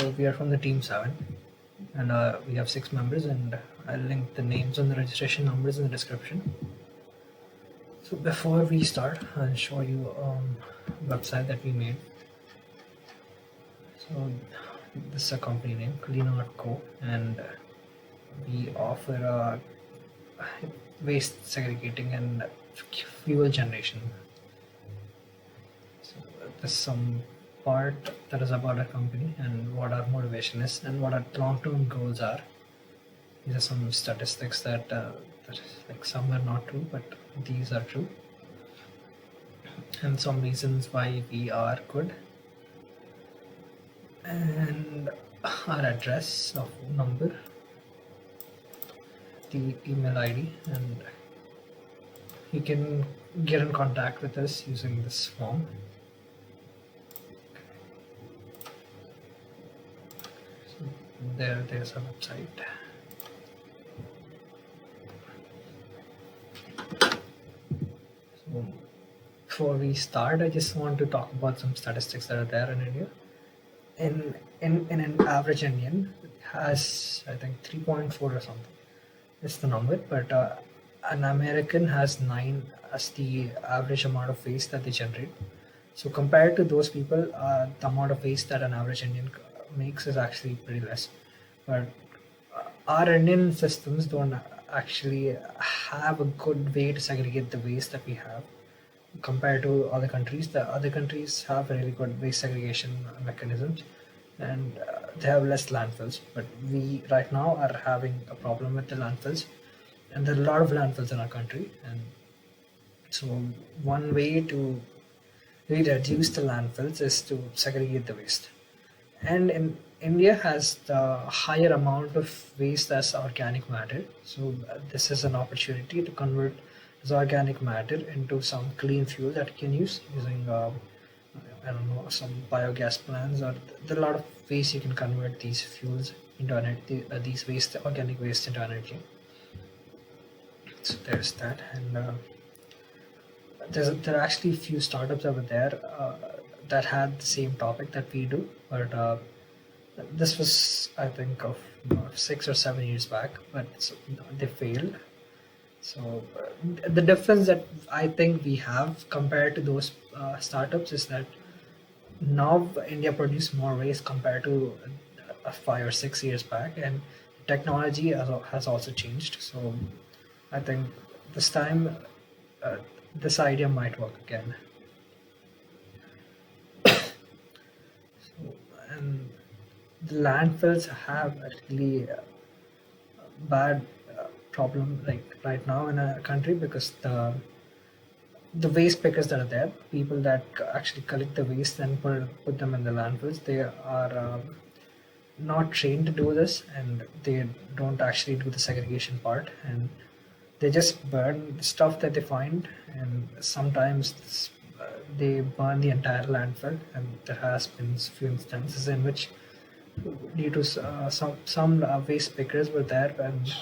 So we are from the team 7, and we have 6 members, and I'll link the names and the registration numbers in the description. So before we start, I'll show you website that we made. So this is a company name, Clean Art Co, and we offer waste segregating and fuel generation. So there's some part that is about our company and what our motivation is and what our long-term goals are. These are some statistics that like some are not true, but these are true, and some reasons why we are good, and our address of number, the email ID, and you can get in contact with us using this form. So there's a website. So before we start, I just want to talk about some statistics that are there in India. In an average Indian has, I think, 3.4 or something. It's the number, but an American has 9 as the average amount of waste that they generate. So compared to those people, the amount of waste that an average Indian makes is actually pretty less. But our Indian systems don't actually have a good way to segregate the waste that we have compared to other countries. The other countries have really good waste segregation mechanisms, and they have less landfills. But we right now are having a problem with the landfills, and there are a lot of landfills in our country. And so one way to reduce the landfills is to segregate the waste. And in India has the higher amount of waste as organic matter. So this is an opportunity to convert this organic matter into some clean fuel that you can use using I don't know, some biogas plants, or there are a lot of ways you can convert these fuels into energy, these waste, organic waste, into energy. So there's that, and there are actually a few startups over there that had the same topic that we do, but this was, I think, of 6 or 7 years back, but they failed. So the difference that I think we have compared to those startups is that now India produces more waste compared to 5 or 6 years back, and technology has also changed. So I think this time uh, this idea might work again. So, and the landfills have a really bad problem like right now in a country, because the waste pickers that are there, people that actually collect the waste and put them in the landfills, they are not trained to do this, and they don't actually do the segregation part, and they just burn the stuff that they find, and sometimes they burn the entire landfill. And there has been few instances in which, due to some waste pickers were there and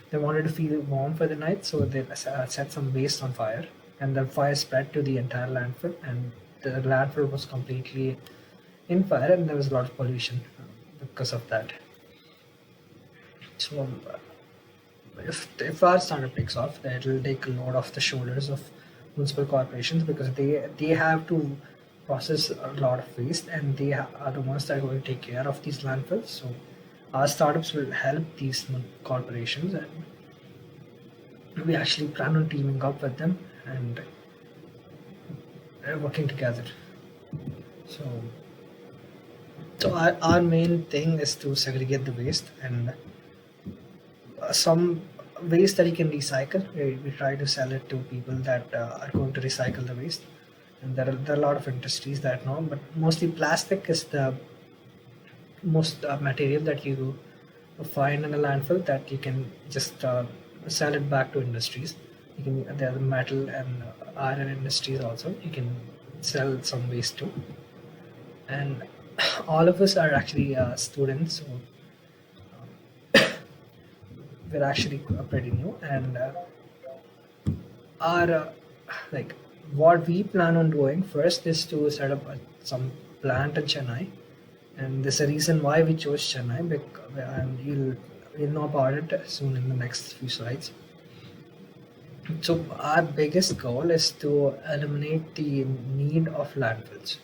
they wanted to feel warm for the night, so they set some waste on fire, and the fire spread to the entire landfill, and the landfill was completely in fire, and there was a lot of pollution because of that. So if our startup takes off, then it'll take a load off the shoulders of municipal corporations, because they have to process a lot of waste, and they are the ones that are going to take care of these landfills. So our startups will help these corporations, and we actually plan on teaming up with them and working together. So, so our main thing is to segregate the waste, and some waste that you can recycle, we try to sell it to people that are going to recycle the waste. And there are a lot of industries that know, but mostly plastic is the most material that you find in a landfill that you can just sell it back to industries. You can, there are metal and iron industries also, you can sell some waste to. And all of us are actually students, so we're actually pretty new, and our like what we plan on doing first is to set up some plant in Chennai, And there's a reason why we chose Chennai, and you'll know about it soon in the next few slides. So our biggest goal is to eliminate the need of landfills.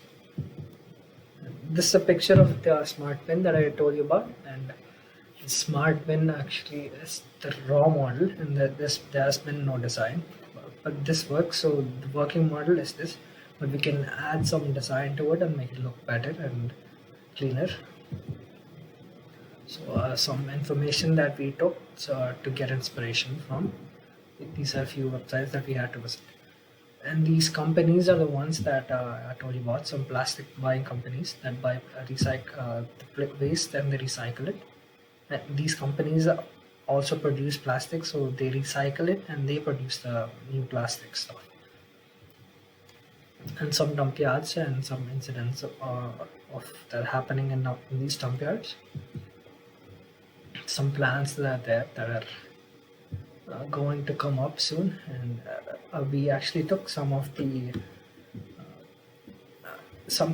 This is a picture of the smart bin that I told you about, and the smart bin actually is the raw model, and there has been no design, but this works. So the working model is this, but we can add some design to it and make it look better and cleaner. So some information that we took to get inspiration from. These are a few websites that we had to visit. And these companies are the ones that I told you about, some plastic buying companies that buy the waste and they recycle it. And these companies also produce plastic, so they recycle it and they produce the new plastic stuff. And some dump yards and some incidents of that happening in these dump yards. Some plans that are there that are going to come up soon, and we actually took some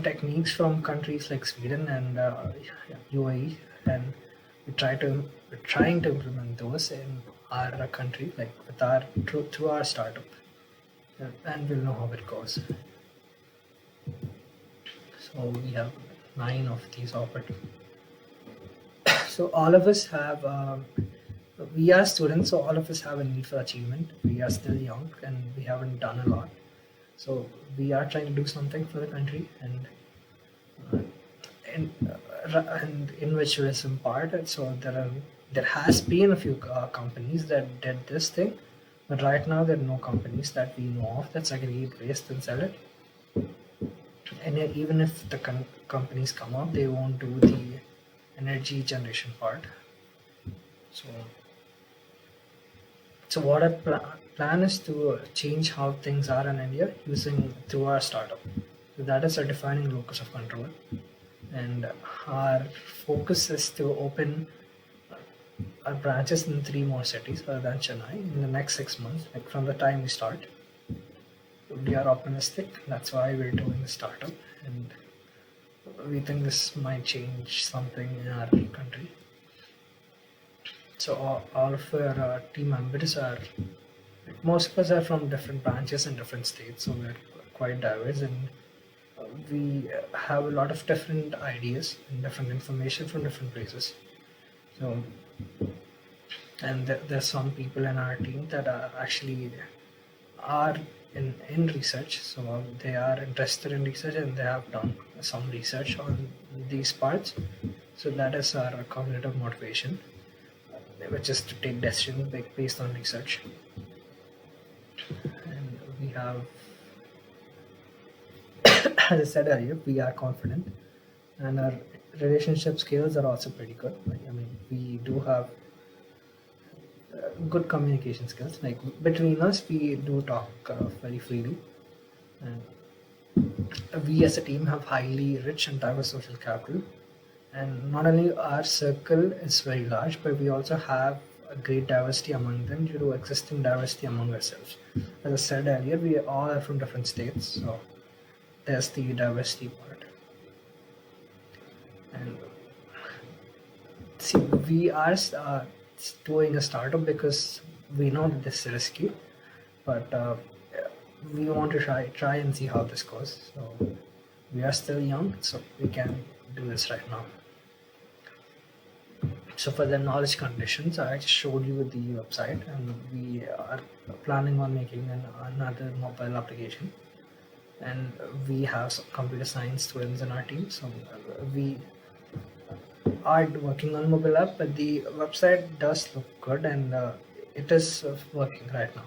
techniques from countries like Sweden and UAE, and we're trying to implement those in our country, like through our startup, and we'll know how it goes. So we have 9 of these offered. So all of us have. We are students, so all of us have a need for achievement. We are still young and we haven't done a lot. So we are trying to do something for the country, and in which we some part. And so there has been a few companies that did this thing, but right now there are no companies that we know of that segregate waste and sell it. And even if the companies come up, they won't do the energy generation part. So what our plan is to change how things are in India using through our startup. So that is a defining locus of control, and our focus is to open our branches in 3 more cities other than Chennai in the next 6 months, like from the time we start. We are optimistic. That's why we're doing the startup, and we think this might change something in our country. So all of our team members are, most of us are from different branches in different states, so we're quite diverse, and we have a lot of different ideas and different information from different places. So, and there's some people in our team that are in research, so they are interested in research and they have done some research on these parts. So that is our cognitive motivation, which is to take decisions based on research. And we have, as I said earlier, we are confident, and our relationship skills are also pretty good. I mean, we do have good communication skills. Like between us, we do talk very freely, and we as a team have highly rich and diverse social capital. And not only our circle is very large, but we also have a great diversity among them due to existing diversity among ourselves. As I said earlier, we all are from different states, so there's the diversity part. And see, we are doing a startup because we know that this is risky, but we want to try and see how this goes. So we are still young, so we can do this right now. So for the knowledge conditions, I just showed you the website, and we are planning on making another mobile application. And we have some computer science students in our team, so we are working on mobile app, but the website does look good, and it is working right now.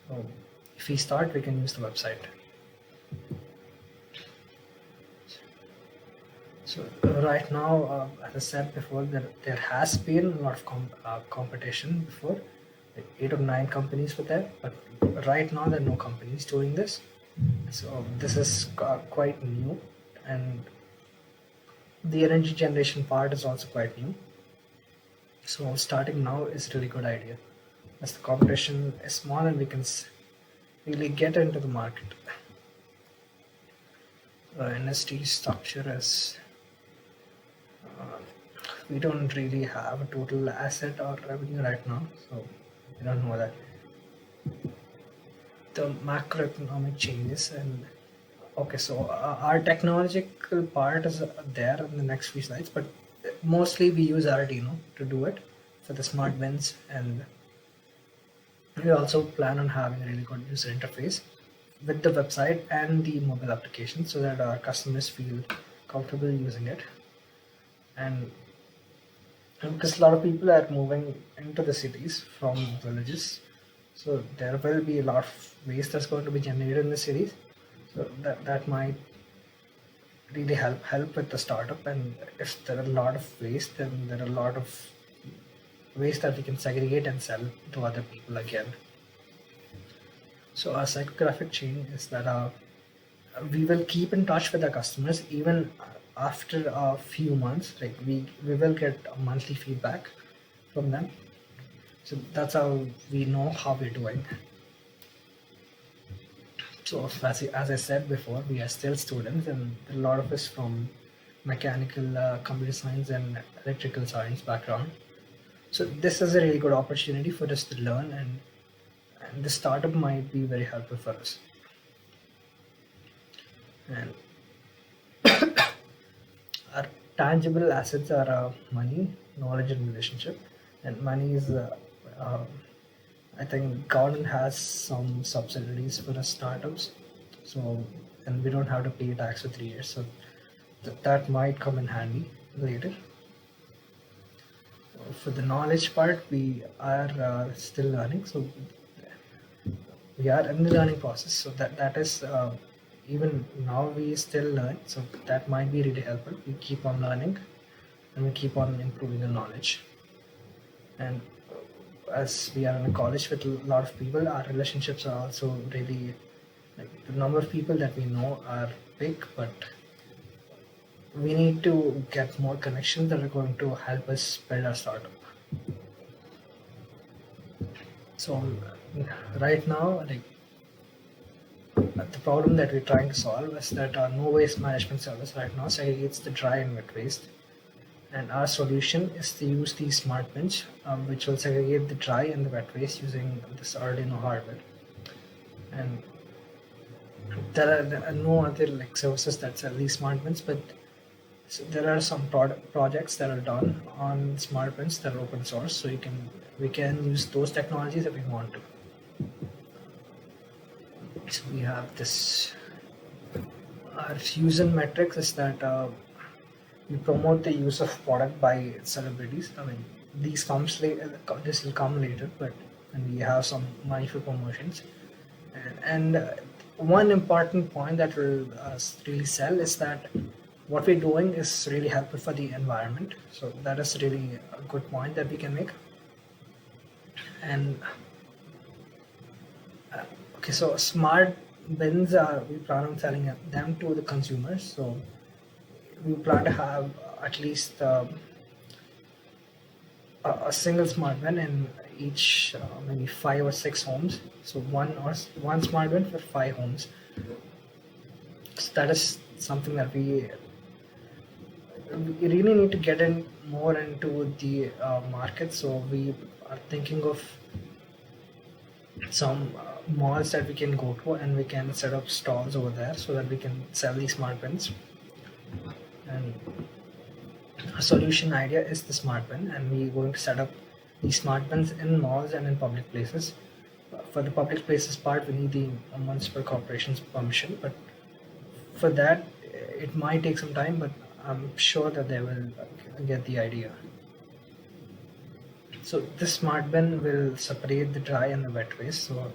So if we start, we can use the website. So right now, as I said before, there has been a lot of competition before. Like 8 or 9 companies were there, but right now there are no companies doing this. So this is quite new, and the energy generation part is also quite new. So starting now is a really good idea, as the competition is small and we can really get into the market. NST structure is We don't really have a total asset or revenue right now, so we don't know that. The macroeconomic changes and okay, so our technological part is there in the next few slides, but mostly we use Arduino to do it for the smart bins, and we also plan on having a really good user interface with the website and the mobile application so that our customers feel comfortable using it. And because a lot of people are moving into the cities from villages, so there will be a lot of waste that's going to be generated in the cities. So that might really help with the startup. And if there are a lot of waste, then there are a lot of waste that we can segregate and sell to other people again. So our psychographic chain is that we will keep in touch with our customers even after a few months. Like we will get a monthly feedback from them. So that's how we know how we're doing. So as I said before, we are still students, and a lot of us from mechanical, computer science, and electrical science background. So this is a really good opportunity for us to learn, and the startup might be very helpful for us. And our tangible assets are money, knowledge, and relationship. And money is, uh, I think, government has some subsidies for the startups, so and we don't have to pay tax for 3 years, so that might come in handy later. For the knowledge part, we are still learning, so we are in the learning process. So that is even now we still learn. So that might be really helpful. We keep on learning, and we keep on improving the knowledge. And as we are in a college with a lot of people, our relationships are also really like the number of people that we know are big, but we need to get more connections that are going to help us build our startup. So right now, like the problem that we're trying to solve is that our no waste management service right now segregates the dry and wet waste. And our solution is to use these smart bins, which will segregate the dry and the wet waste using this Arduino hardware. And there are no other like services that sell these smart bins, but so there are some projects that are done on smart bins that are open source, so we can use those technologies if we want to. So we have this. Our user metrics is that we promote the use of product by celebrities. I mean, these comes later. This will come later, but and we have some money for promotions. And one important point that will really sell is that what we're doing is really helpful for the environment. So that is really a good point that we can make. And okay, so smart bins are we plan on selling them to the consumers. So we plan to have at least a single smart bin in each maybe 5 or 6 homes. So one smart bin for 5 homes. So that is something that we really need to get in more into the market. So we are thinking of some malls that we can go to, and we can set up stalls over there so that we can sell these smart bins. And a solution idea is the smart bin, and we're going to set up these smart bins in malls and in public places. For the public places part, we need the municipal corporation's permission, but for that it might take some time, but I'm sure that they will get the idea. So this smart bin will separate the dry and the wet waste. So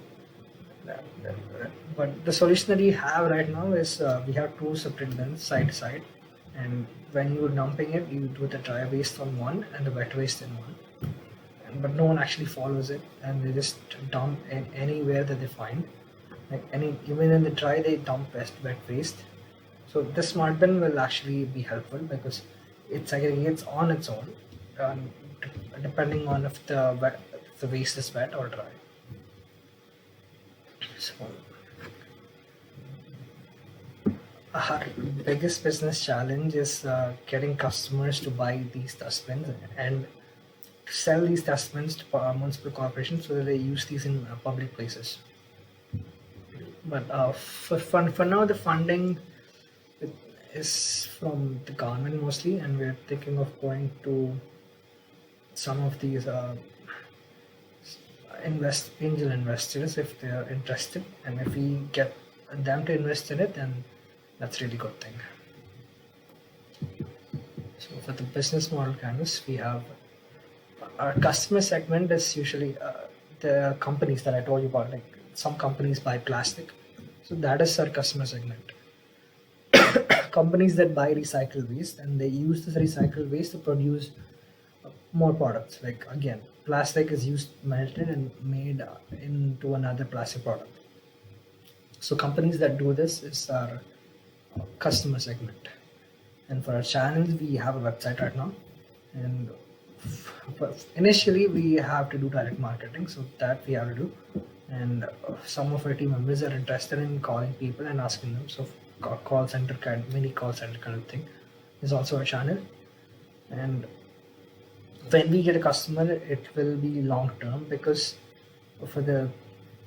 but the solution that we have right now is we have 2 separate bins side to side, and when you're dumping it, you do the dry waste on one and the wet waste in one. But no one actually follows it, and they just dump anywhere that they find. Like even in the dry, they dump wet waste. So this smart bin will actually be helpful because it segregates on its own, um, depending on if the waste is wet or dry. So Our biggest business challenge is getting customers to buy these dustbins and to sell these dustbins to municipal corporations so that they use these in public places. But for now, the funding is from the government mostly, and we're thinking of going to some of these angel investors if they are interested, and if we get them to invest in it, then that's a really good thing. So for the business model canvas, we have our customer segment is usually the companies that I told you about. Like some companies buy plastic, so that is our customer segment. Companies that buy recycled waste and they use this recycled waste to produce more products. Like again, plastic is used, melted, and made into another plastic product. So companies that do this is our customer segment. And for our channels, we have a website right now, and initially we have to do direct marketing, so that we have to do. And some of our team members are interested in calling people and asking them. So call center mini call center kind of thing is also a channel. And when we get a customer, it will be long term, because for the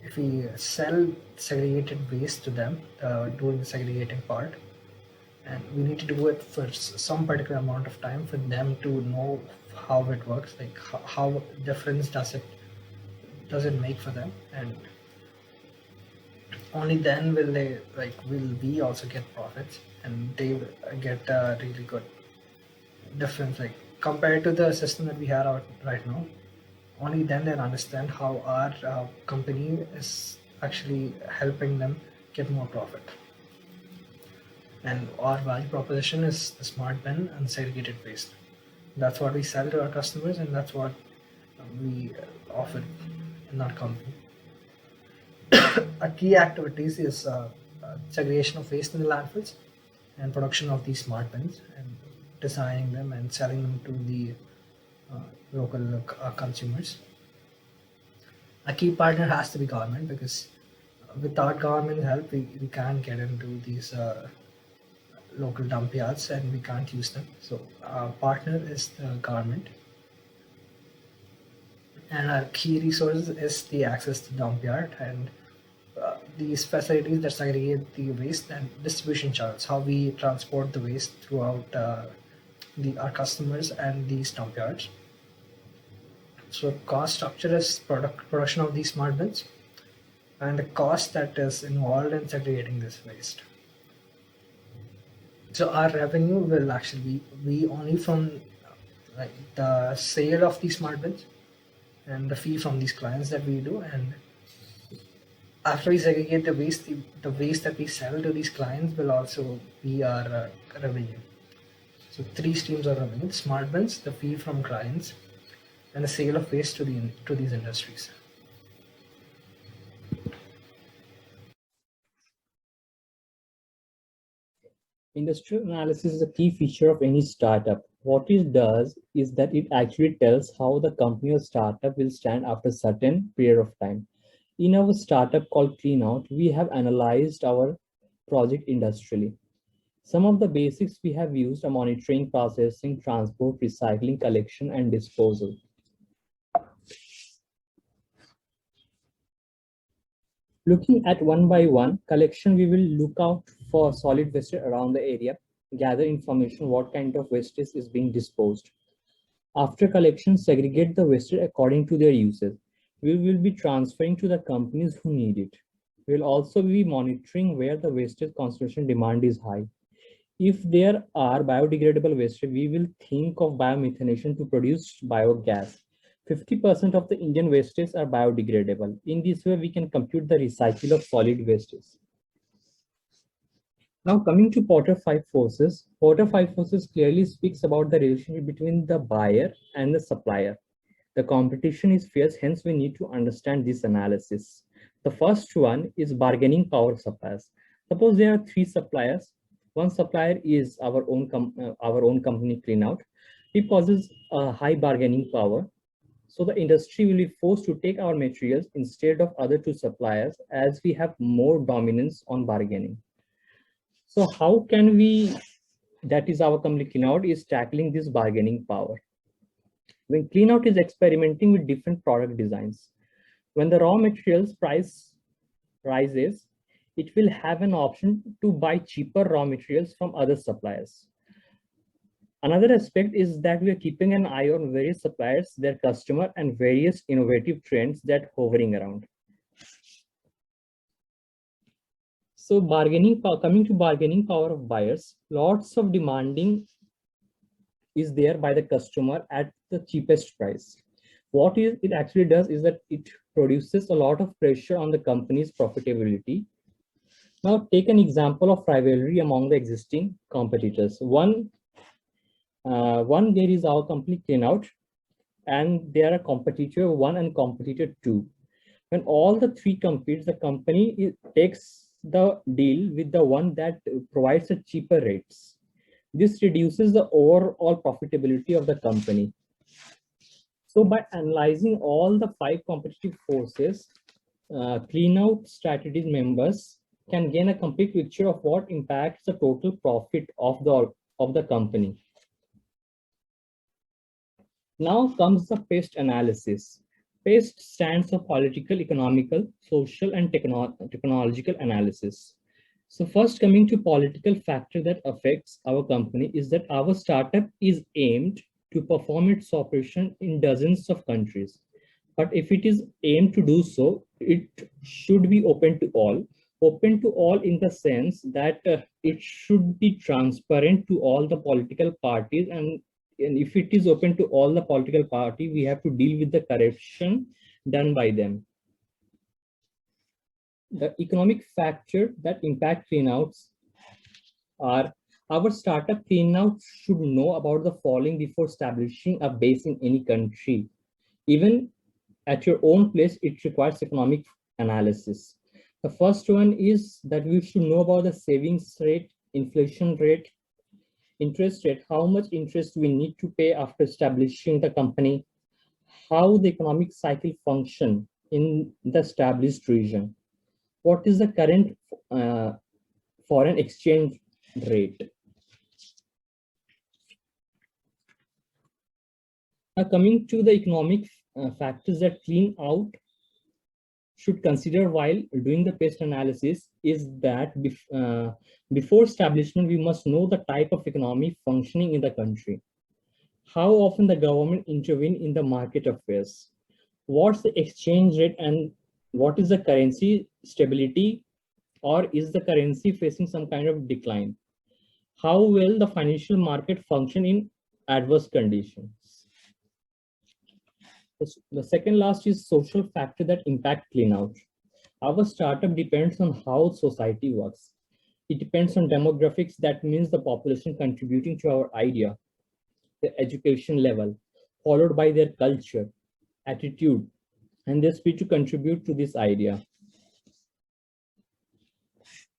if we sell segregated waste to them, doing the segregating part, and we need to do it for some particular amount of time for them to know how it works, like how difference does it make for them, and only then will we also get profits, and they will get a really good difference, like compared to the system that we have out right now. Only then they'll understand how our company is actually helping them get more profit. And our value proposition is the smart bin and segregated waste. That's what we sell to our customers, and that's what we offer in our company. Our key activities is segregation of waste in the landfills and production of these smart bins and designing them and selling them to the local consumers. A key partner has to be government, because without government help, we can't get into these local dump yards and we can't use them. So our partner is the government, and our key resource is the access to dump yard and these facilities that segregate the waste and distribution channels, how we transport the waste throughout our customers and these dump yards. So cost structure is production of these smart bins and the cost that is involved in segregating this waste. So our revenue will actually be only from like the sale of these smart bins and the fee from these clients that we do. And after we segregate the waste that we sell to these clients will also be our revenue. So three streams of revenue: the smart bins, the fee from clients, and the sale of waste to these industries. Industrial analysis is a key feature of any startup. What it does is that it actually tells how the company or startup will stand after a certain period of time. In our startup called Cleanout, we have analyzed our project industrially. Some of the basics we have used are monitoring, processing, transport, recycling, collection, and disposal. Looking at one by one, collection, we will look out for solid waste around the area, gather information what kind of waste is being disposed. After collection, segregate the waste according to their uses. We will be transferring to the companies who need it. We will also be monitoring where the wastage concentration demand is high. If there are biodegradable waste, we will think of biomethanation to produce biogas. 50% of the Indian wastes are biodegradable. In this way, we can compute the recycle of solid wastes. Now coming to Porter 5 forces, Porter 5 forces clearly speaks about the relationship between the buyer and the supplier. The competition is fierce, hence we need to understand this analysis. The first one is bargaining power suppliers. Suppose there are three suppliers. One supplier is our own company Cleanout. It causes a high bargaining power. So the industry will be forced to take our materials instead of other two suppliers as we have more dominance on bargaining. So how can we, that is our company Cleanout is tackling this bargaining power. When Cleanout is experimenting with different product designs, when the raw materials price rises, it will have an option to buy cheaper raw materials from other suppliers. Another aspect is that we are keeping an eye on various suppliers, their customer, and various innovative trends that hovering around. So coming to bargaining power of buyers, lots of demanding is there by the customer at the cheapest price. What it actually does is that it produces a lot of pressure on the company's profitability. Now take an example of rivalry among the existing competitors. One there is our company Cleanout, and there are competitor 1 and competitor 2. When all the three competes, the company takes the deal with the one that provides a cheaper rates. This reduces the overall profitability of the company. So by analyzing all the 5 competitive forces, Cleanout strategies members can gain a complete picture of what impacts the total profit of the company. Now comes the PEST analysis. PEST stands for political, economical, social, and technological analysis. So first, coming to political factor that affects our company is that our startup is aimed to perform its operation in dozens of countries. But if it is aimed to do so, it should be open to all. Open to all in the sense that it should be transparent to all the political parties, and if it is open to all the political party, we have to deal with the corruption done by them. The economic factor that impact Cleanouts are: our startup Cleanout should know about the following before establishing a base in any country. Even at your own place, it requires economic analysis. The first one is that we should know about the savings rate, inflation rate, interest rate, how much interest we need to pay after establishing the company, how the economic cycle function in the established region, what is the current foreign exchange rate. Now coming to the economic factors that Cleanout should consider while doing the PEST analysis is that before establishment, we must know the type of economy functioning in the country, how often the government intervene in the market affairs, what's the exchange rate, and what is the currency stability, or is the currency facing some kind of decline, how well the financial market function in adverse conditions. The second last is social factor that impact Cleanout. Our startup depends on how society works. It depends on demographics, that means the population contributing to our idea, the education level, followed by their culture, attitude, and their speed to contribute to this idea.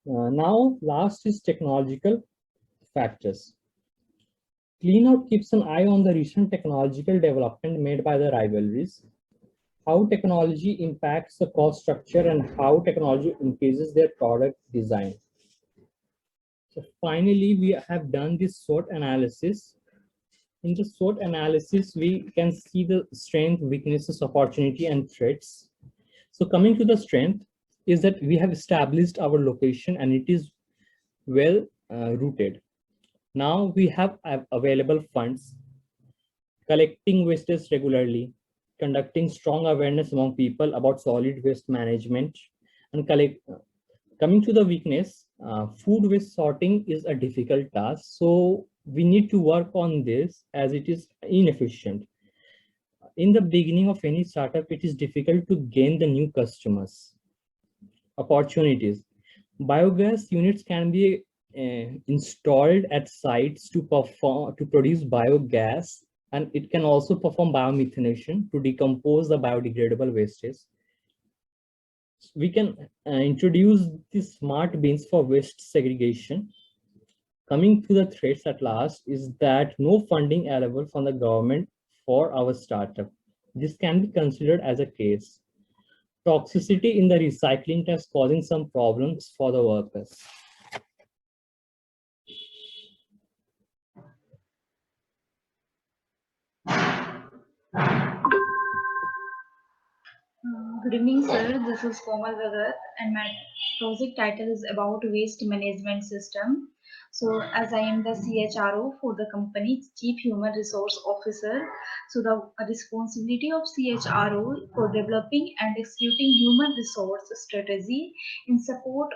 Now, last is technological factors. Cleanout keeps an eye on the recent technological development made by the rivalries, how technology impacts the cost structure, and how technology increases their product design. So finally, we have done this SWOT analysis. In the SWOT analysis, we can see the strength, weaknesses, opportunity, and threats. So coming to the strength is that we have established our location and it is well rooted. Now we have available funds, collecting wastes regularly, conducting strong awareness among people about solid waste management, and coming to the weakness, food waste sorting is a difficult task. So we need to work on this as it is inefficient. In the beginning of any startup, it is difficult to gain the new customers. Opportunities. Biogas units can be installed at sites to produce biogas, and it can also perform biomethanation to decompose the biodegradable wastes. We can introduce the smart bins for waste segregation. Coming to the threats at last is that no funding available from the government for our startup. This can be considered as a case. Toxicity in the recycling test causing some problems for the workers. Good evening, sir. This is Komal Bhagat, and my project title is about waste management system. So, as I am the CHRO for the company, Chief Human Resource Officer, so the responsibility of CHRO for developing and executing human resource strategy in support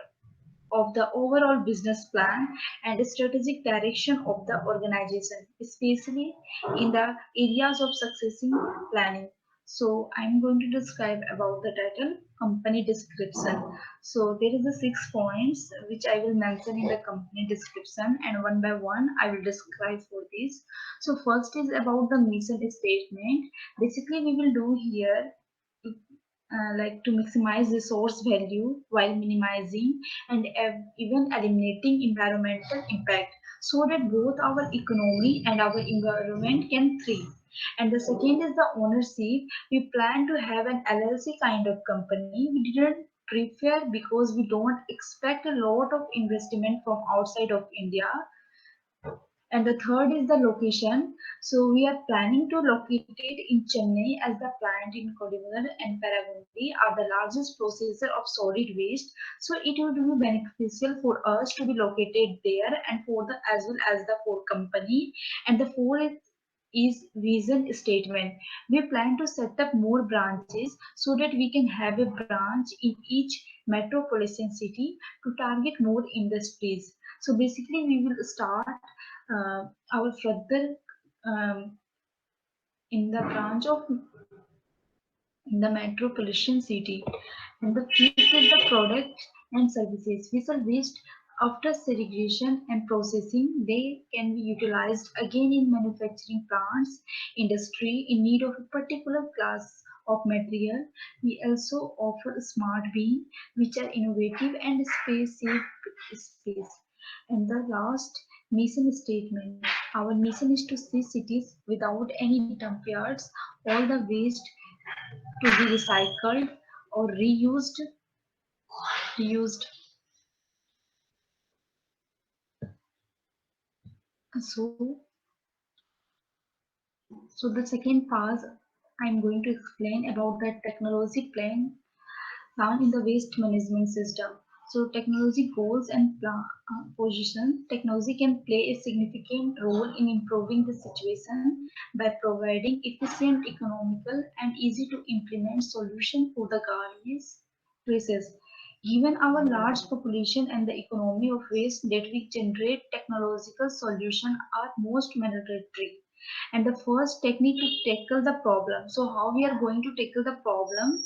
of the overall business plan and strategic direction of the organization, especially in the areas of succession planning. So I'm going to describe about the title company description. So there is a 6 points which I will mention in the company description, and one by one I will describe for this. So first is about the mission statement. Basically we will do here like to maximize resource value while minimizing and even eliminating environmental impact so that both our economy and our environment can thrive. And the second is the ownership. We plan to have an LLC kind of company. We didn't prefer because we don't expect a lot of investment from outside of India. And the third is the location. So we are planning to locate it in Chennai, as the plant in Kodivunad and Paragundi are the largest processor of solid waste. So it would be beneficial for us to be located there, and for the as well as the for company. And the fourth is vision statement. We plan to set up more branches so that we can have a branch in each metropolitan city to target more industries. So basically, we will start our further um, in the branch of in the metropolitan city. And the fifth is the product and services. We shall waste after segregation and processing. They can be utilized again in manufacturing plants, industry in need of a particular class of material. We also offer smart bean, which are innovative and space safe space. And the last mission statement. Our mission is to see cities without any dump yards, all the waste to be recycled or reused. So, so the second part I'm going to explain about the technology plan in the waste management system. So technology goals and position. Technology can play a significant role in improving the situation by providing efficient, economical, and easy to implement solution for the garbage crisis. Given our large population and the economy of waste that we generate, technological solutions are most mandatory. And the first technique to tackle the problem. So how we are going to tackle the problem?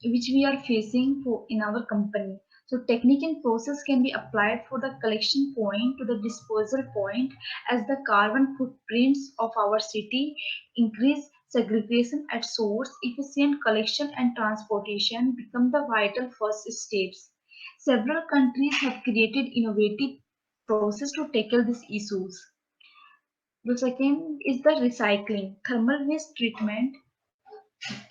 Which we are facing for in our company. So technique and process can be applied for the collection point to the disposal point, as the carbon footprints of our city increase. Segregation at source, efficient collection and transportation become the vital first steps. Several countries have created innovative process to tackle these issues. The second is the recycling. Thermal waste treatment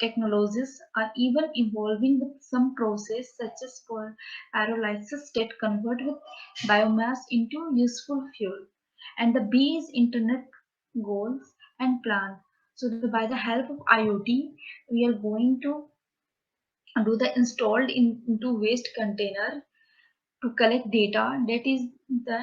technologies are even evolving with some process such as for pyrolysis that convert with biomass into useful fuel. And the B is internet goals and plan. So by the help of IoT, we are going to do the installed into waste container to collect data that is the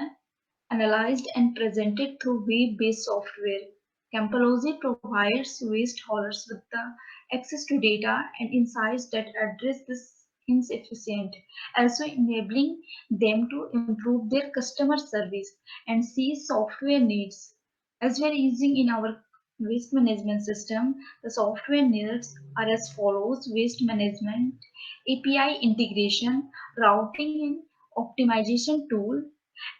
analyzed and presented through web-based software. Campology provides waste haulers with the access to data and insights that address this insufficient, also enabling them to improve their customer service and see software needs. As we are using in our waste management system, the software needs are as follows: waste management, API integration, routing and optimization tool,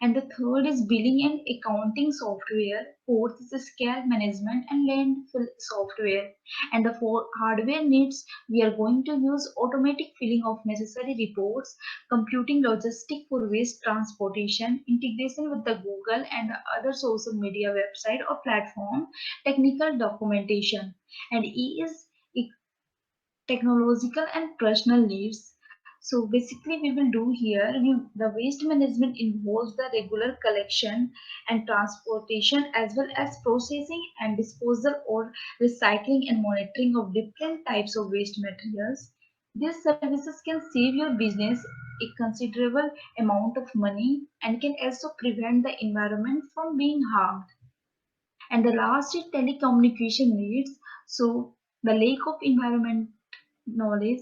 and the third is billing and accounting software. Fourth is the scale management and landfill software. And the four hardware needs, we are going to use automatic filling of necessary reports, computing logistic for waste transportation, integration with the Google and other social media website or platform, technical documentation. And E is technological and personal needs. So basically we will do here, the waste management involves the regular collection and transportation as well as processing and disposal or recycling and monitoring of different types of waste materials. These services can save your business a considerable amount of money and can also prevent the environment from being harmed. And the last is telecommunication needs. So the lack of environment knowledge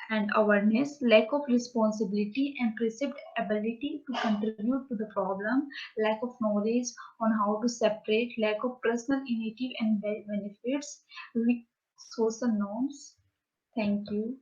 and awareness, lack of responsibility and perceived ability to contribute to the problem, lack of knowledge on how to separate, lack of personal initiative and benefits, weak social norms. Thank you.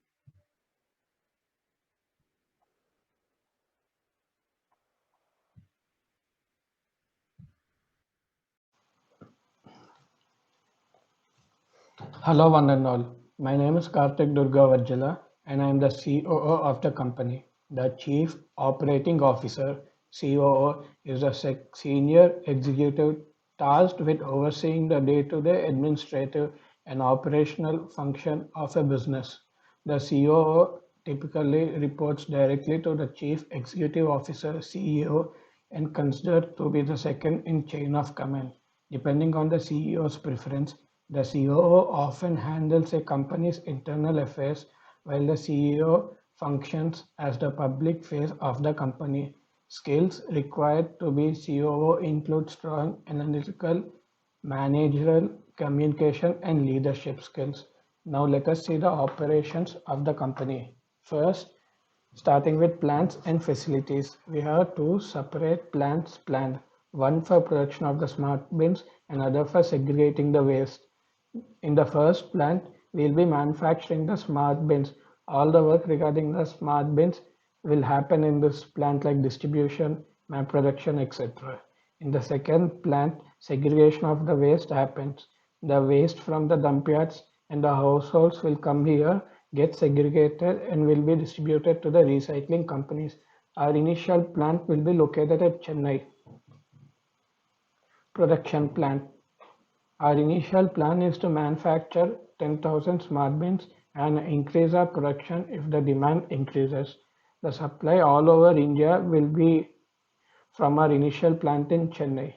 Hello, one and all. My name is Karthik Durgavajjala, and I am the COO of the company. The Chief Operating Officer (COO) is a senior executive tasked with overseeing the day-to-day administrative and operational function of a business. The COO typically reports directly to the Chief Executive Officer (CEO) and considered to be the second in chain of command. Depending on the CEO's preference, the COO often handles a company's internal affairs while the CEO functions as the public face of the company. Skills required to be COO include strong analytical, managerial, communication, and leadership skills. Now let us see the operations of the company. First, starting with plants and facilities, we have two separate plants planned, one for production of the smart bins and other for segregating the waste. In the first plant, we'll be manufacturing the smart bins. All the work regarding the smart bins will happen in this plant like distribution, production, etc. In the second plant, segregation of the waste happens. The waste from the dump yards and the households will come here, get segregated and will be distributed to the recycling companies. Our initial plant will be located at Chennai production plant. Our initial plan is to manufacture 10,000 smart bins and increase our production if the demand increases. The supply all over India will be from our initial plant in Chennai.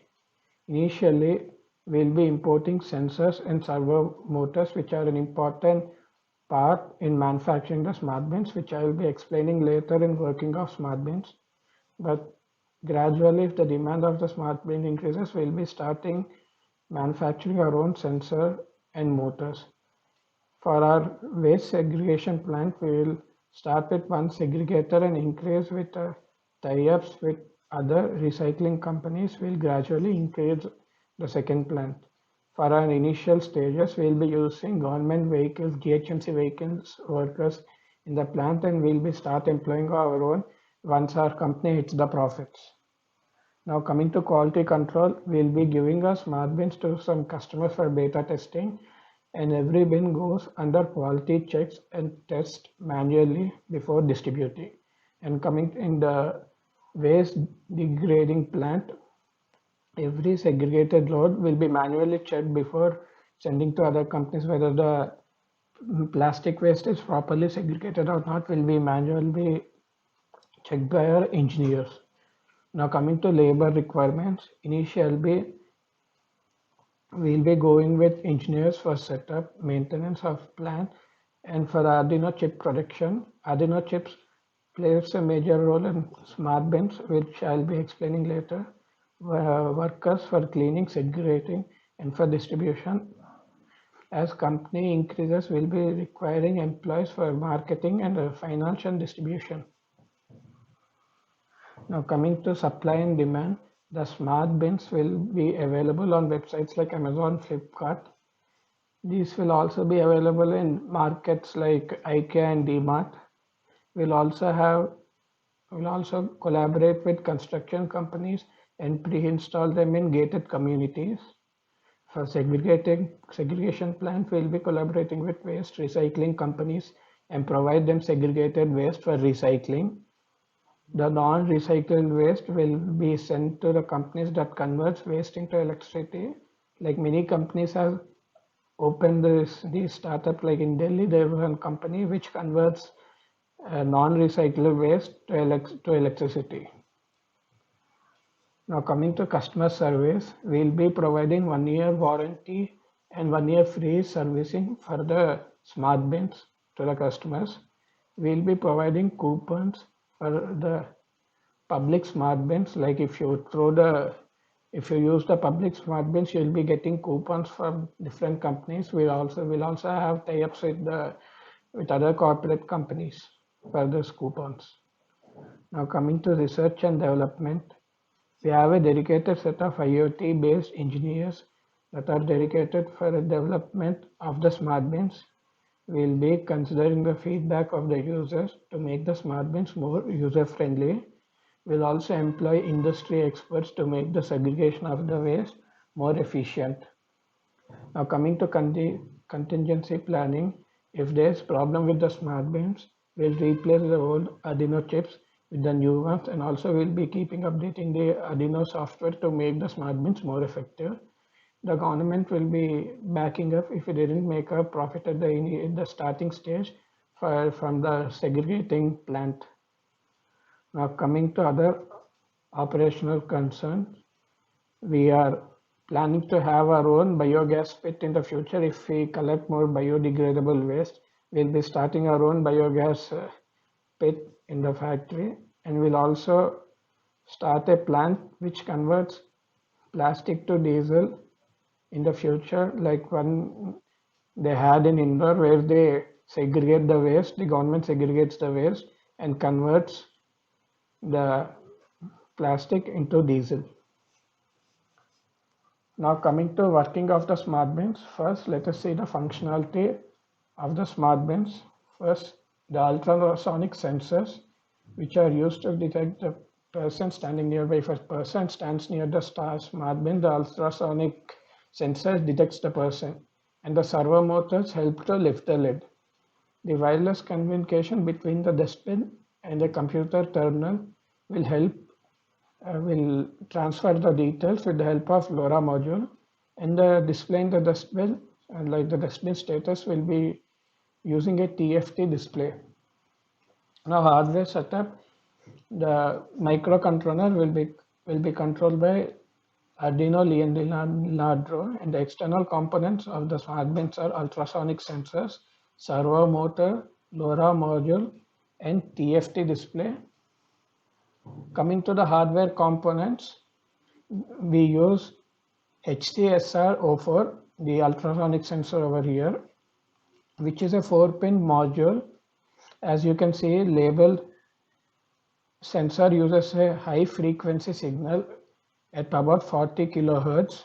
Initially, we'll be importing sensors and servo motors, which are an important part in manufacturing the smart bins, which I will be explaining later in working of smart bins. But gradually, if the demand of the smart bin increases, we'll be starting manufacturing our own sensor and motors. For our waste segregation plant, we will start with one segregator and increase with tie-ups with other recycling companies. We'll gradually increase the second plant. For our initial stages, we'll be using government vehicles, GHMC vehicles, workers in the plant, and we'll be start employing our own once our company hits the profits. Now coming to quality control, we'll be giving our smart bins to some customers for beta testing, and every bin goes under quality checks and tests manually before distributing. And coming in the waste degrading plant, every segregated load will be manually checked before sending to other companies whether the plastic waste is properly segregated or not will be manually checked by our engineers. Now coming to labor requirements, initially we'll be going with engineers for setup, maintenance of plant, and for Arduino chip production. Arduino chips plays a major role in smart bins, which I'll be explaining later. Workers for cleaning, segregating, and for distribution. As company increases, we'll be requiring employees for marketing and finance and distribution. Now coming to supply and demand, the smart bins will be available on websites like Amazon, Flipkart. These will also be available in markets like IKEA and DMart. We'll also collaborate with construction companies and pre-install them in gated communities. For segregation plant, we'll be collaborating with waste recycling companies and provide them segregated waste for recycling. The non-recycled waste will be sent to the companies that converts waste into electricity. Like many companies have opened these startup, like in Delhi, there was a company which converts non-recyclable waste to electricity. Now coming to customer service, we'll be providing 1 year warranty and 1 year free servicing for the smart bins to the customers. We'll be providing coupons for the public smart bins. Like if you use the public smart bins, you'll be getting coupons from different companies. We'll also have tie-ups with other corporate companies for those coupons. Now coming to research and development, we have a dedicated set of IoT-based engineers that are dedicated for the development of the smart bins. We'll be considering the feedback of the users to make the smart bins more user-friendly. We'll also employ industry experts to make the segregation of the waste more efficient. Now coming to contingency planning, if there's problem with the smart bins, we'll replace the old Arduino chips with the new ones, and also we'll be updating the Arduino software to make the smart bins more effective. The government will be backing up if it didn't make a profit at the starting stage from the segregating plant. Now coming to other operational concerns, we are planning to have our own biogas pit in the future. If we collect more biodegradable waste, we'll be starting our own biogas pit in the factory, and we'll also start a plant which converts plastic to diesel in the future, like one they had in Indore, where they segregate the waste, the government segregates the waste and converts the plastic into diesel. Now coming to working of the smart bins, first let us see the functionality of the smart bins. First, the ultrasonic sensors, which are used to detect the person standing nearby. If a person stands near the smart bin, the ultrasonic sensor detects the person, and the servo motors help to lift the lid. The wireless communication between the dustbin and the computer terminal will transfer the details with the help of LoRa module, and the display in the dustbin, like the dustbin status, will be using a TFT display. Now hardware setup, the microcontroller will be controlled by Arduino Leonardo, and the external components of the smart bins are ultrasonic sensors, servo motor, LoRa module, and TFT display. Coming to the hardware components, we use HCSR04, the ultrasonic sensor over here, which is a 4-pin module. As you can see, labeled sensor uses a high frequency signal at about 40 kilohertz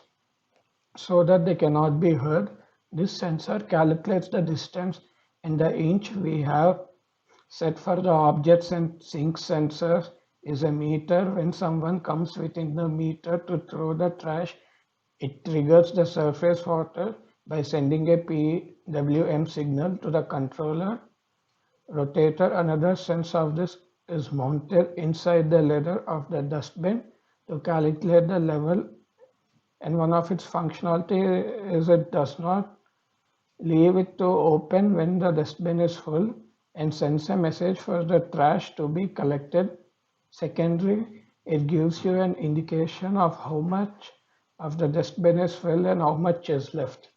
so that they cannot be heard. This sensor calculates the distance in the inch. We have set for the objects and sink sensors is a meter. When someone comes within the meter to throw the trash, it triggers the surface water by sending a PWM signal to the controller. Rotator, another sense of this, is mounted inside the leather of the dustbin to calculate the level, and one of its functionality is it does not leave it to open when the dustbin is full and sends a message for the trash to be collected. Secondly, it gives you an indication of how much of the dustbin is full and how much is left.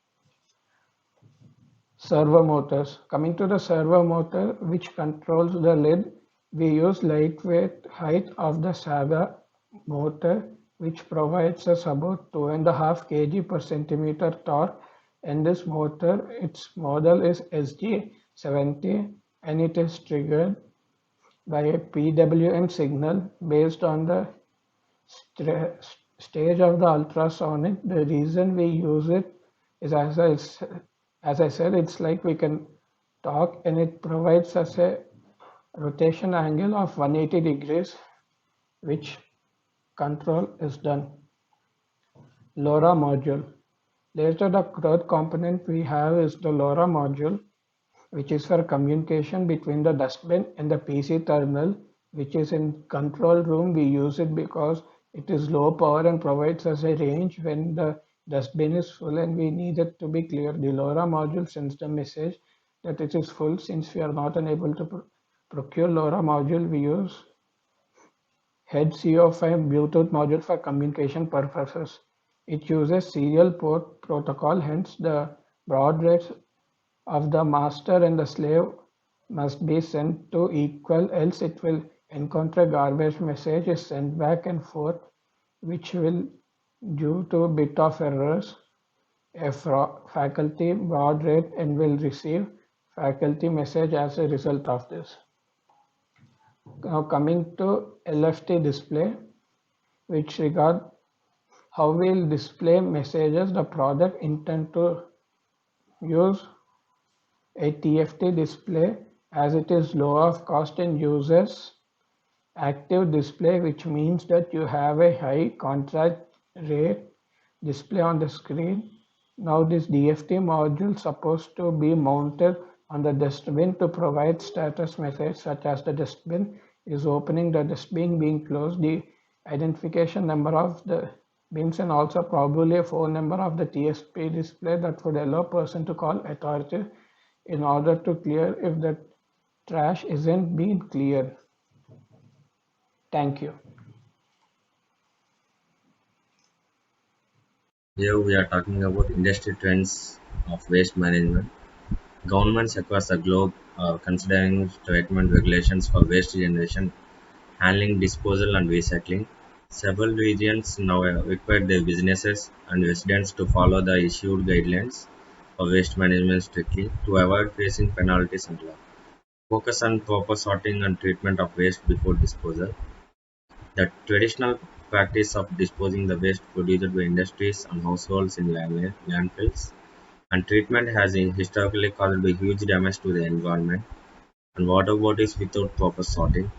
Servo motors. Coming to the servo motor, which controls the lid, we use lightweight height of the Saga motor, which provides us about 2.5 kg per centimeter torque. And this motor, its model is SG70, and it is triggered by a PWM signal based on the stage of the ultrasonic. The reason we use it is, as I said, it's like we can talk, and it provides us a rotation angle of 180 degrees, which control is done. LoRa module. Later, the third component we have is the LoRa module, which is for communication between the dustbin and the PC terminal, which is in control room. We use it because it is low power and provides us a range when the dustbin is full and we need it to be clear. The LoRa module sends the message that it is full since we are not unable to procure LoRa module, we use HCO5 Bluetooth module for communication purposes. It uses serial port protocol, hence the baud rates of the master and the slave must be sent to equal, else it will encounter garbage message is sent back and forth, which will due to a bit of errors. A faculty baud rate and will receive faculty message as a result of this. Now coming to LFT display, which regard how we'll display messages the product intend to use a TFT display as it is low of cost and uses active display, which means that you have a high contrast rate display on the screen. Now this DFT module supposed to be mounted on the dustbin to provide status message such as the dustbin is opening, the dustbin being closed, the identification number of the bins, and also probably a phone number of the TSP display that would allow person to call authority in order to clear if the trash isn't being cleared. Thank you. Here we are talking about industry trends of waste management. Governments across the globe are considering stricter regulations for waste generation, handling, disposal, and recycling. Several regions now require their businesses and residents to follow the issued guidelines for waste management strictly to avoid facing penalties and law. Focus on proper sorting and treatment of waste before disposal. The traditional practice of disposing the waste produced by industries and households in landfills and treatment has historically caused a huge damage to the environment and water bodies without proper sorting.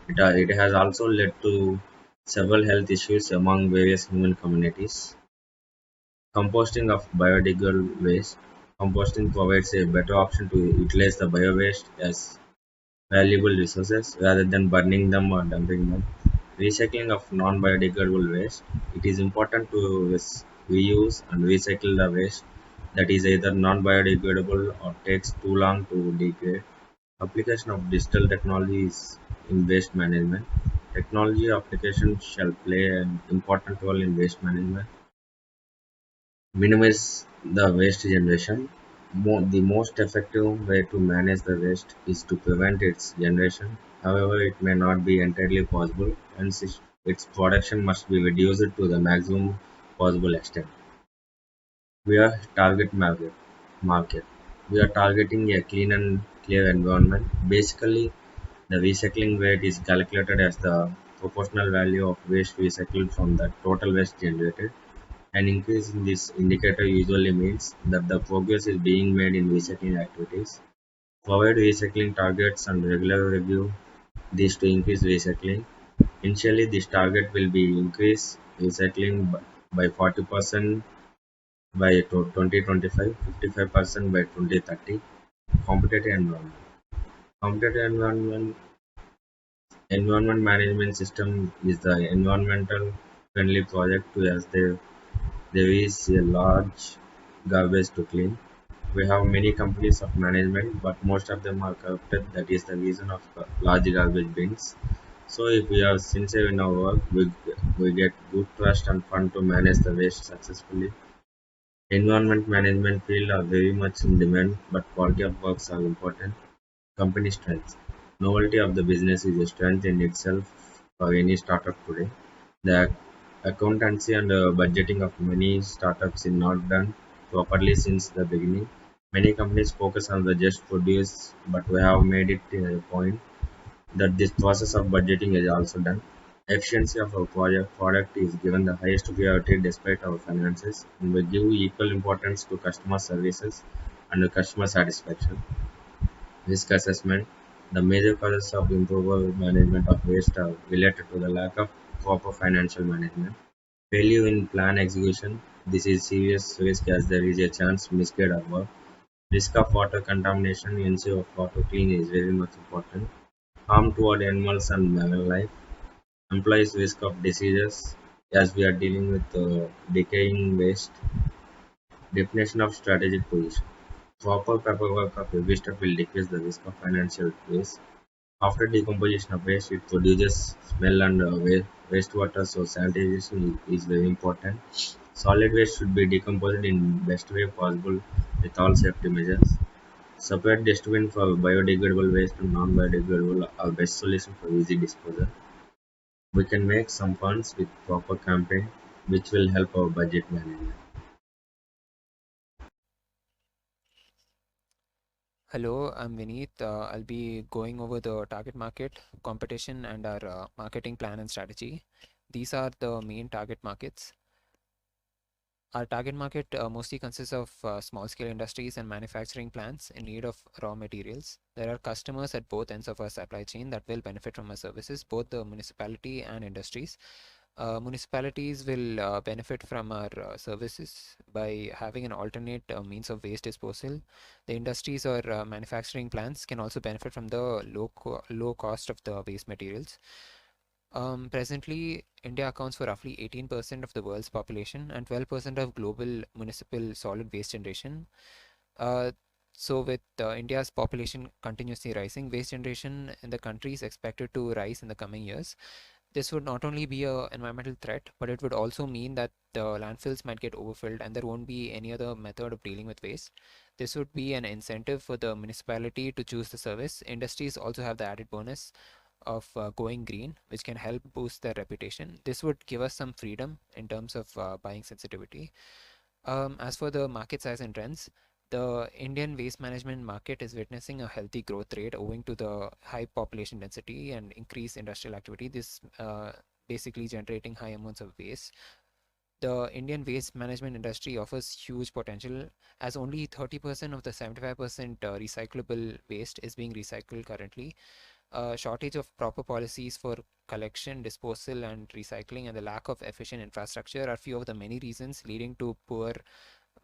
It has also led to several health issues among various human communities. Composting of biodegradable waste. Composting provides a better option to utilize the bio-waste as valuable resources rather than burning them or dumping them. Recycling of non-biodegradable waste. It is important to reuse and recycle the waste that is either non-biodegradable or takes too long to degrade. Application of digital technologies in waste management. Technology applications shall play an important role in waste management. Minimize the waste generation. The most effective way to manage the waste is to prevent its generation. However, it may not be entirely possible, hence its production must be reduced to the maximum possible extent. We are target market. We are targeting a clean and clear environment. Basically, the recycling rate is calculated as the proportional value of waste recycled from the total waste generated. An increase in this indicator usually means that the progress is being made in recycling activities. Provide recycling targets and regular review these to increase recycling. Initially, this target will be increase recycling by 40% by 2025, 55% by 2030. Competitive environment. Competitive environment management system is the environmental friendly project to as there is a large garbage to clean. We have many companies of management, but most of them are corrupted. That is the reason of large garbage bins. So if we are sincere in our work, we get good trust and fund to manage the waste successfully. Environment management field are very much in demand, but quality of works are important. Company strength. Novelty of the business is a strength in itself for any startup today. The accountancy and budgeting of many startups is not done properly since the beginning. Many companies focus on the just produce, but we have made it a point that this process of budgeting is also done. Efficiency of our product is given the highest priority despite our finances, and we give equal importance to customer services and customer satisfaction. Risk assessment. The major causes of improper management of waste are related to the lack of proper financial management. Failure in plan execution. This is serious risk as there is a chance misguide our work. Risk of water contamination. Ensure of water clean is very much important. Harm toward animals and marine life. Employees risk of diseases as we are dealing with decaying waste. Definition of strategic position. Proper paperwork of every step will decrease the risk of financial risk. After decomposition of waste, it produces smell and wastewater, so sanitation is very important. Solid waste should be decomposed in best way possible with all safety measures. Separate dustbin for biodegradable waste and non-biodegradable are best solution for easy disposal. We can make some funds with proper campaign, which will help our budget management. Hello, I'm Vineet. I'll be going over the target market, competition, and our marketing plan and strategy. These are the main target markets. Our target market mostly consists of small-scale industries and manufacturing plants in need of raw materials. There are customers at both ends of our supply chain that will benefit from our services, both the municipality and industries. Municipalities will benefit from our services by having an alternate means of waste disposal. The industries or manufacturing plants can also benefit from the low cost of the waste materials. Presently, India accounts for roughly 18% of the world's population and 12% of global municipal solid waste generation. Uh, so, with India's population continuously rising, waste generation in the country is expected to rise in the coming years. This would not only be an environmental threat, but it would also mean that the landfills might get overfilled and there won't be any other method of dealing with waste. This would be an incentive for the municipality to choose the service. Industries also have the added bonus of going green, which can help boost their reputation. This would give us some freedom in terms of buying sensitivity. As for the market size and trends, the Indian waste management market is witnessing a healthy growth rate owing to the high population density and increased industrial activity. This basically generating high amounts of waste. The Indian waste management industry offers huge potential as only 30% of the 75% recyclable waste is being recycled currently. A shortage of proper policies for collection, disposal, and recycling, and the lack of efficient infrastructure are few of the many reasons leading to poor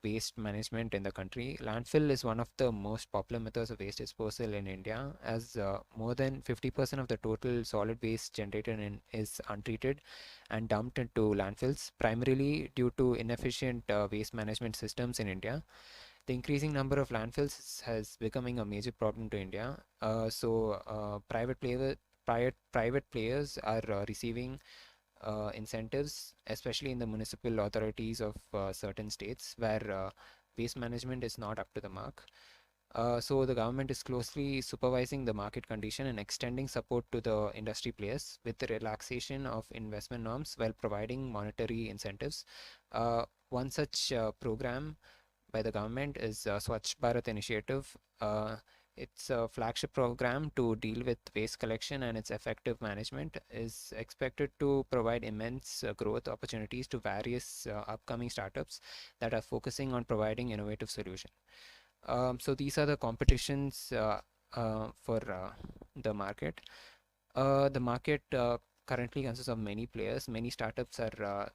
waste management in the country. Landfill is one of the most popular methods of waste disposal in India, as more than 50% of the total solid waste generated is untreated and dumped into landfills, primarily due to inefficient waste management systems in India. The increasing number of landfills has becoming a major problem to India. Private players are receiving incentives, especially in the municipal authorities of certain states where waste management is not up to the mark. So the government is closely supervising the market condition and extending support to the industry players with the relaxation of investment norms while providing monetary incentives. One such program by the government is Swachh Bharat Initiative. It's a flagship program to deal with waste collection, and its effective management is expected to provide immense growth opportunities to various upcoming startups that are focusing on providing innovative solutions. So these are the competitions for the market. The market currently consists of many players. Many startups are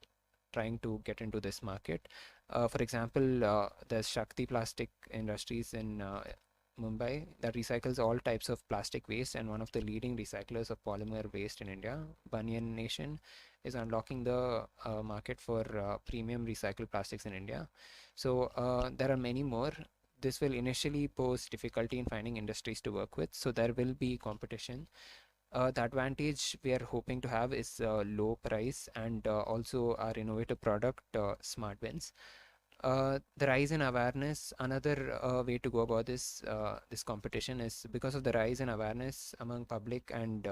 trying to get into this market. For example, there's Shakti Plastic Industries in Mumbai that recycles all types of plastic waste and one of the leading recyclers of polymer waste in India. Banyan Nation is unlocking the market for premium recycled plastics in India. So there are many more. This will initially pose difficulty in finding industries to work with, so there will be competition. The advantage we are hoping to have is low price and also our innovative product, Smart Bins. The rise in awareness, another way to go about this competition is because of the rise in awareness among public and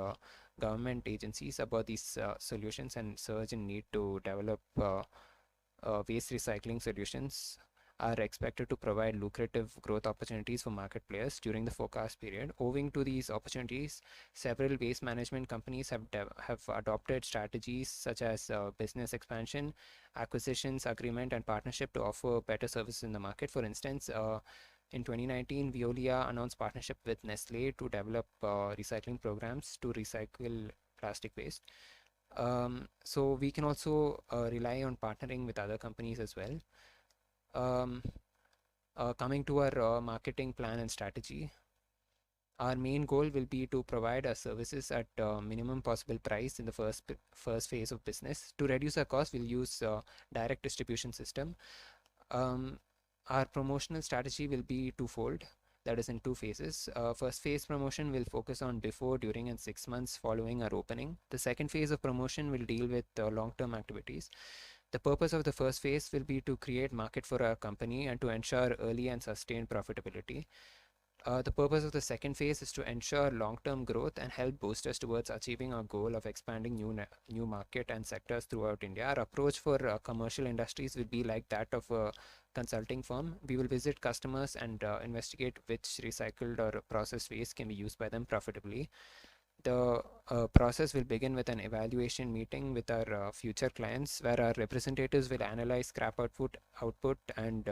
government agencies about these solutions and surge in need to develop waste recycling solutions are expected to provide lucrative growth opportunities for market players during the forecast period. Owing to these opportunities, several waste management companies have adopted strategies such as business expansion, acquisitions, agreement, and partnership to offer better services in the market. For instance, in 2019, Veolia announced partnership with Nestle to develop recycling programs to recycle plastic waste. So we can also rely on partnering with other companies as well. Um, Coming to our marketing plan and strategy, our main goal will be to provide our services at minimum possible price in the first phase of business. To reduce our cost, we'll use direct distribution system. Um, our promotional strategy will be twofold. that is in 2 phases. First phase promotion will focus on before, during, and 6 months following our opening. The second phase of promotion will deal with long-term activities. The purpose of the first phase will be to create market for our company and to ensure early and sustained profitability. The purpose of the second phase is to ensure long-term growth and help boost us towards achieving our goal of expanding new market and sectors throughout India. Our approach for commercial industries will be like that of a consulting firm. We will visit customers and investigate which recycled or processed waste can be used by them profitably. The process will begin with an evaluation meeting with our future clients, where our representatives will analyze scrap output and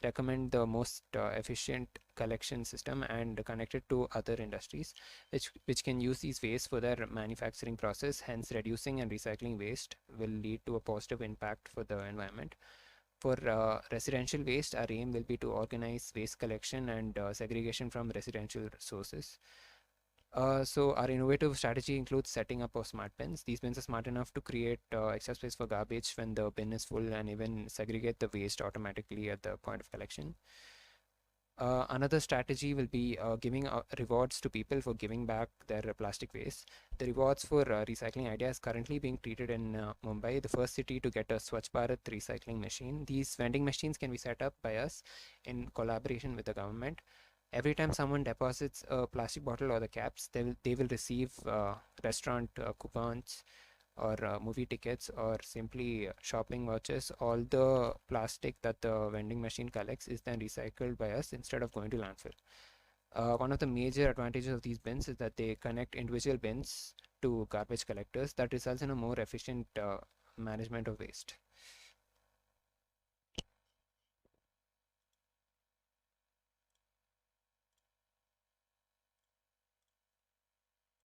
recommend the most efficient collection system and connect it to other industries which can use these waste for their manufacturing process. Hence, reducing and recycling waste will lead to a positive impact for the environment. For residential waste, our aim will be to organize waste collection and segregation from residential sources. So our innovative strategy includes setting up of smart bins. These bins are smart enough to create extra space for garbage when the bin is full, and even segregate the waste automatically at the point of collection. Another strategy will be giving rewards to people for giving back their plastic waste. The rewards for recycling idea is currently being treated in Mumbai, the first city to get a Swachh Bharat recycling machine. These vending machines can be set up by us in collaboration with the government. Every time someone deposits a plastic bottle or the caps, they will receive restaurant coupons or movie tickets or simply shopping vouchers. All the plastic that the vending machine collects is then recycled by us instead of going to landfill. One of the major advantages of these bins is that they connect individual bins to garbage collectors. That results in a more efficient management of waste.